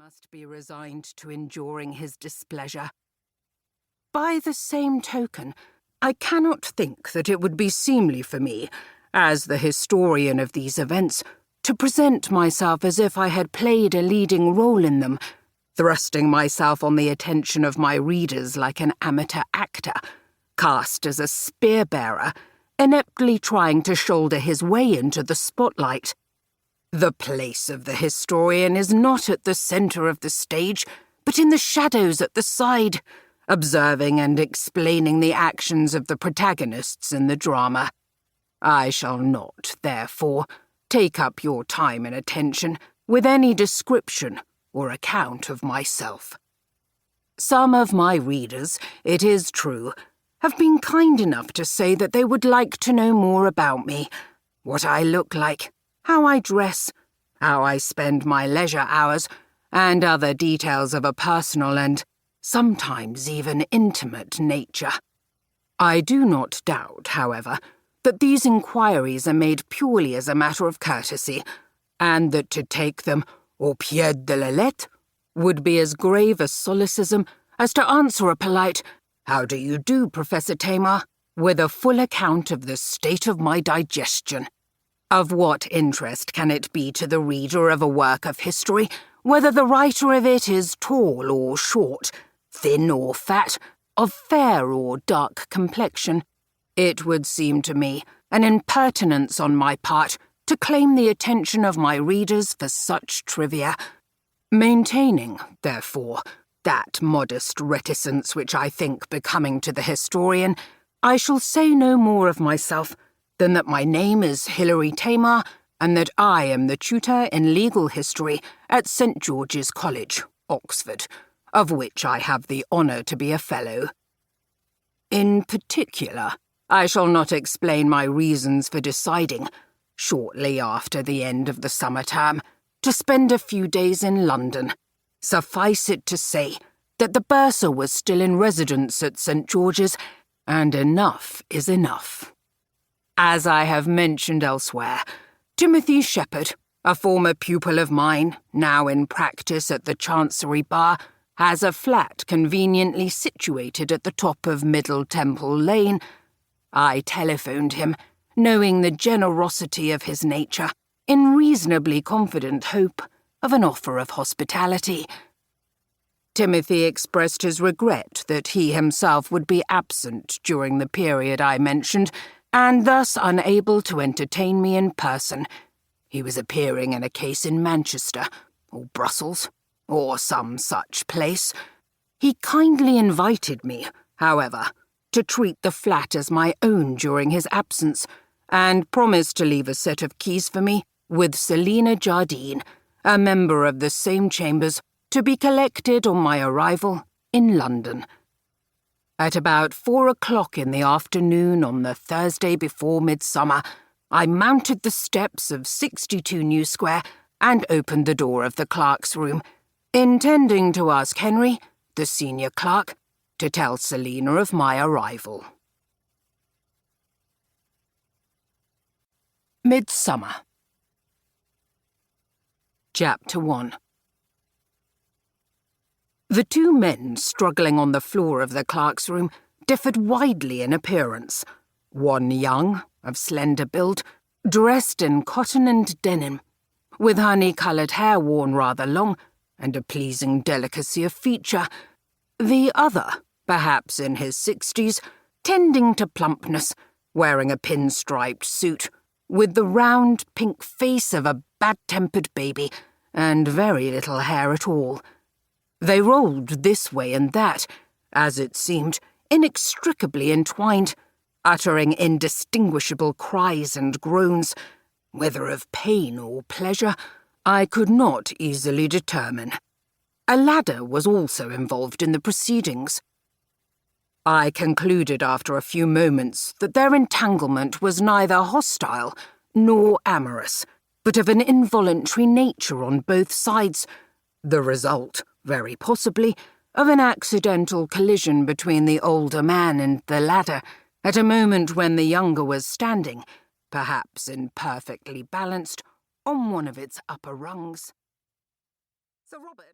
must be resigned to enduring his displeasure. By the same token, I cannot think that it would be seemly for me, as the historian of these events, to present myself as if I had played a leading role in them, thrusting myself on the attention of my readers like an amateur actor, cast as a spear-bearer, ineptly trying to shoulder his way into the spotlight. The place of the historian is not at the centre of the stage, but in the shadows at the side, observing and explaining the actions of the protagonists in the drama. I shall not, therefore, take up your time and attention with any description or account of myself. Some of my readers, it is true, have been kind enough to say that they would like to know more about me, what I look like, how I dress, how I spend my leisure hours, and other details of a personal and sometimes even intimate nature. I do not doubt, however, that these inquiries are made purely as a matter of courtesy, and that to take them au pied de la lettre would be as grave a solecism as to answer a polite "How do you do, Professor Tamar?" with a full account of the state of my digestion. Of what interest can it be to the reader of a work of history whether the writer of it is tall or short, thin or fat, of fair or dark complexion? It would seem to me an impertinence on my part to claim the attention of my readers for such trivia. Maintaining, therefore, that modest reticence which I think becoming to the historian, I shall say no more of myself than that my name is Hilary Tamar, and that I am the tutor in legal history at St. George's College, Oxford, of which I have the honour to be a fellow. In particular, I shall not explain my reasons for deciding, shortly after the end of the summer term, to spend a few days in London. Suffice it to say that the bursar was still in residence at St. George's, and enough is enough. As I have mentioned elsewhere, Timothy Shepherd, a former pupil of mine, now in practice at the Chancery Bar, has a flat conveniently situated at the top of Middle Temple Lane. I telephoned him, knowing the generosity of his nature, in reasonably confident hope of an offer of hospitality. Timothy expressed his regret that he himself would be absent during the period I mentioned, and thus unable to entertain me in person. He was appearing in a case in Manchester, or Brussels, or some such place. He kindly invited me, however, to treat the flat as my own during his absence, and promised to leave a set of keys for me with Selina Jardine, a member of the same chambers, to be collected on my arrival in London. At about 4 o'clock in the afternoon on the Thursday before midsummer, I mounted the steps of 62 New Square and opened the door of the clerk's room, intending to ask Henry, the senior clerk, to tell Selina of my arrival. Midsummer. Chapter 1. The two men struggling on the floor of the clerk's room differed widely in appearance. One young, of slender build, dressed in cotton and denim, with honey-coloured hair worn rather long, and a pleasing delicacy of feature. The other, perhaps in his 60s, tending to plumpness, wearing a pinstriped suit, with the round pink face of a bad-tempered baby, and very little hair at all. They rolled this way and that, as it seemed, inextricably entwined, uttering indistinguishable cries and groans, whether of pain or pleasure, I could not easily determine. A ladder was also involved in the proceedings. I concluded after a few moments that their entanglement was neither hostile nor amorous, but of an involuntary nature on both sides, the result, very possibly, of an accidental collision between the older man and the ladder, at a moment when the younger was standing, perhaps imperfectly balanced, on one of its upper rungs. Sir Robert.